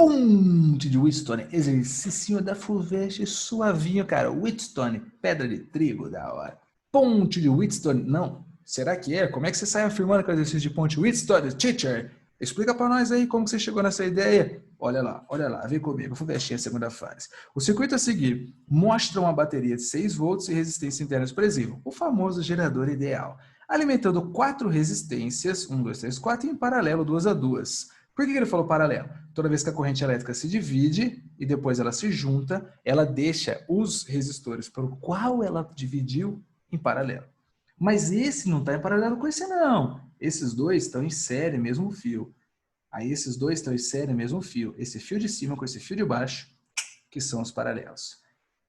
Ponte de Wheatstone, exercício da FUVEST suavinho, cara. Wheatstone, pedra de trigo, da hora. Ponte de Wheatstone, não. Será que é? Como é que você sai afirmando que é o exercício de ponte Wheatstone? Teacher, explica para nós aí como você chegou nessa ideia. Olha lá, vem comigo, FUVEST, a segunda fase. O circuito a seguir mostra uma bateria de 6 volts e resistência interna expressiva, o famoso gerador ideal, alimentando 4 resistências, 1, 2, 3, 4, e em paralelo 2 a 2. Por que ele falou paralelo? Toda vez que a corrente elétrica se divide e depois ela se junta, ela deixa os resistores pelo qual ela dividiu em paralelo. Mas esse não está em paralelo com esse não. Esses dois estão em série, mesmo fio. Aí esses dois estão em série, mesmo fio. Esse fio de cima com esse fio de baixo, que são os paralelos.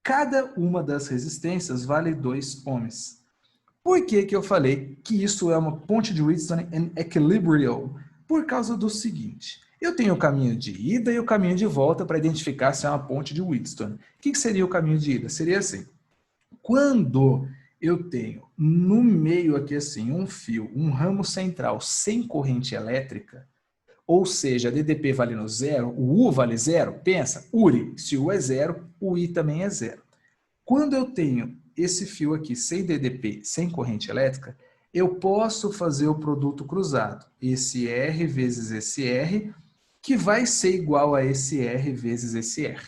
Cada uma das resistências vale 2 ohms. Por que eu falei que isso é uma ponte de Wheatstone em equilíbrio? Por causa do seguinte, eu tenho o caminho de ida e o caminho de volta para identificar se é uma ponte de Wheatstone. O que seria o caminho de ida? Seria assim, quando eu tenho no meio aqui assim um fio, um ramo central sem corrente elétrica, ou seja, DDP valendo zero, o U vale zero, pensa, URI, se o U é zero, o I também é zero. Quando eu tenho esse fio aqui sem DDP, sem corrente elétrica, eu posso fazer o produto cruzado, esse R vezes esse R, que vai ser igual a esse R vezes esse R.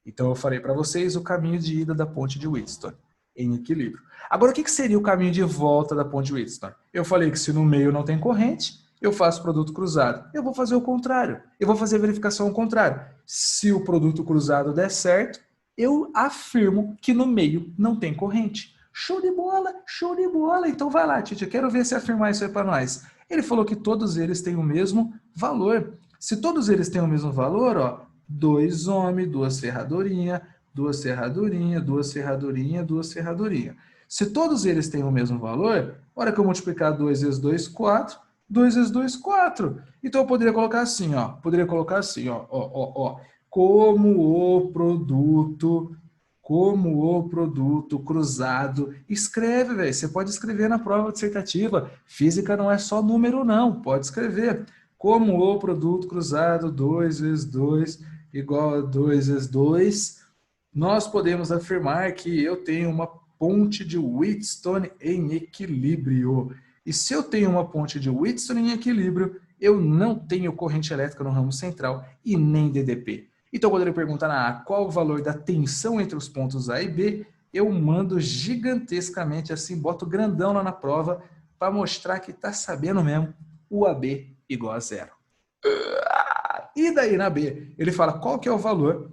Então eu falei para vocês o caminho de ida da ponte de Wheatstone, em equilíbrio. Agora, o que seria o caminho de volta da ponte de Wheatstone? Eu falei que se no meio não tem corrente, eu faço produto cruzado. Eu vou fazer o contrário. Eu vou fazer a verificação ao contrário. Se o produto cruzado der certo, eu afirmo que no meio não tem corrente. Show de bola, show de bola. Então vai lá, Tite, eu quero ver se afirmar isso aí para nós. Ele falou que todos eles têm o mesmo valor. Se todos eles têm o mesmo valor, ó, 2 ohms, 2 ferradurinhas, 2 ferradurinhas, 2 ferradurinhas, 2 ferradurinhas. Se todos eles têm o mesmo valor, a hora que eu multiplicar 2 vezes 2, 4, 2 vezes 2, 4. Então eu poderia colocar assim, ó, como o produto cruzado. Escreve, velho. Você pode escrever na prova dissertativa. Física não é só número, não. Pode escrever. Como o produto cruzado 2 vezes 2 igual a 2 vezes 2, nós podemos afirmar que eu tenho uma ponte de Wheatstone em equilíbrio. E se eu tenho uma ponte de Wheatstone em equilíbrio, eu não tenho corrente elétrica no ramo central e nem DDP. Então, quando ele perguntar na A qual o valor da tensão entre os pontos A e B, eu mando gigantescamente assim, boto grandão lá na prova para mostrar que está sabendo mesmo o AB igual a zero. E daí na B, ele fala qual que é o valor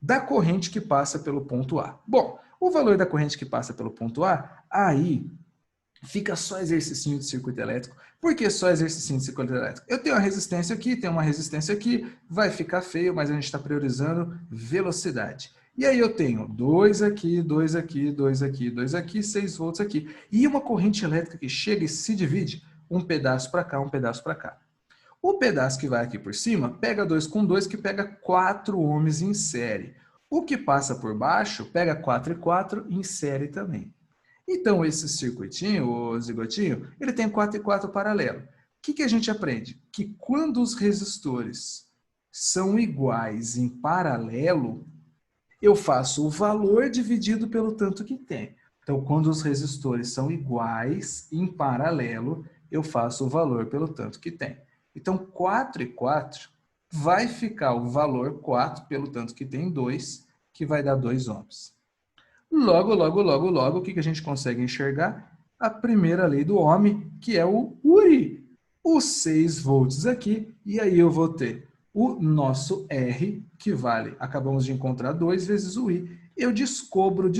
da corrente que passa pelo ponto A. Bom, o valor da corrente que passa pelo ponto A, aí fica só exercício de circuito elétrico. Por que só exercício de circuito elétrico? Eu tenho uma resistência aqui, tenho uma resistência aqui, vai ficar feio, mas a gente está priorizando velocidade. E aí eu tenho 2 aqui, 2 aqui, 2 aqui, 2 aqui, 6 volts aqui. E uma corrente elétrica que chega e se divide, um pedaço para cá, um pedaço para cá. O pedaço que vai aqui por cima, pega 2 com 2, que pega 4 ohms em série. O que passa por baixo, pega 4 e 4 em série também. Então, esse circuitinho, o zigotinho, ele tem 4 e 4 paralelo. O que a gente aprende? Que quando os resistores são iguais em paralelo, eu faço o valor dividido pelo tanto que tem. Então, quando os resistores são iguais em paralelo, eu faço o valor pelo tanto que tem. Então, 4 e 4 vai ficar o valor 4 pelo tanto que tem 2, que vai dar 2 ohms. Logo, o que a gente consegue enxergar? A primeira lei do Ohm, que é o URI. Os 6 volts aqui, e aí eu vou ter o nosso R, que vale, acabamos de encontrar 2 vezes o I. Eu descubro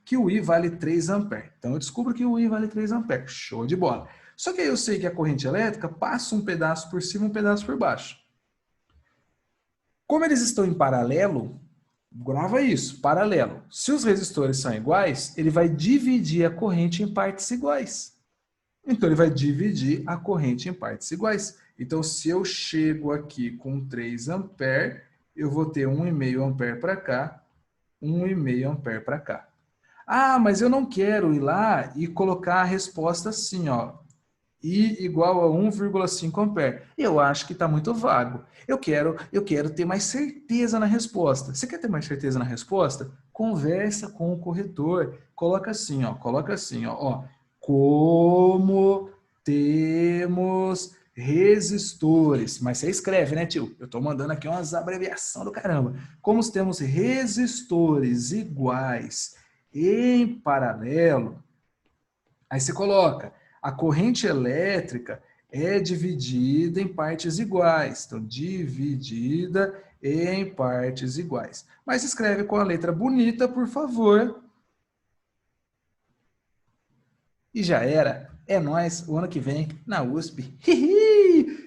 que o I vale 3 amperes. Então eu descubro que o I vale 3 amperes. Show de bola. Só que aí eu sei que a corrente elétrica passa um pedaço por cima, um pedaço por baixo. Como eles estão em paralelo, grava isso, paralelo. Se os resistores são iguais, ele vai dividir a corrente em partes iguais. Então, ele vai dividir a corrente em partes iguais. Então, se eu chego aqui com 3 amperes, eu vou ter 1,5 ampere para cá, 1,5 ampere para cá. Ah, mas eu não quero ir lá e colocar a resposta assim, ó. I igual a 1,5 ampere. Eu acho que está muito vago. Eu quero ter mais certeza na resposta. Você quer ter mais certeza na resposta? Conversa com o corretor. Coloca assim, ó. Como temos resistores. Mas você escreve, né, tio? Eu estou mandando aqui umas abreviações do caramba. Como temos resistores iguais em paralelo, aí você coloca, a corrente elétrica é dividida em partes iguais. Então, dividida em partes iguais. Mas escreve com a letra bonita, por favor. E já era. É nóis, o ano que vem, na USP.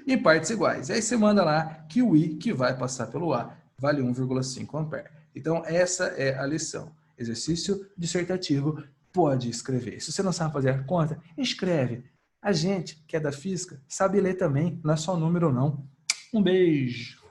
Em partes iguais. Aí você manda lá que o I que vai passar pelo A vale 1,5 ampere. Então, essa é a lição. Exercício dissertativo, pode escrever. Se você não sabe fazer a conta, escreve. A gente, que é da física, sabe ler também, não é só número não. Um beijo.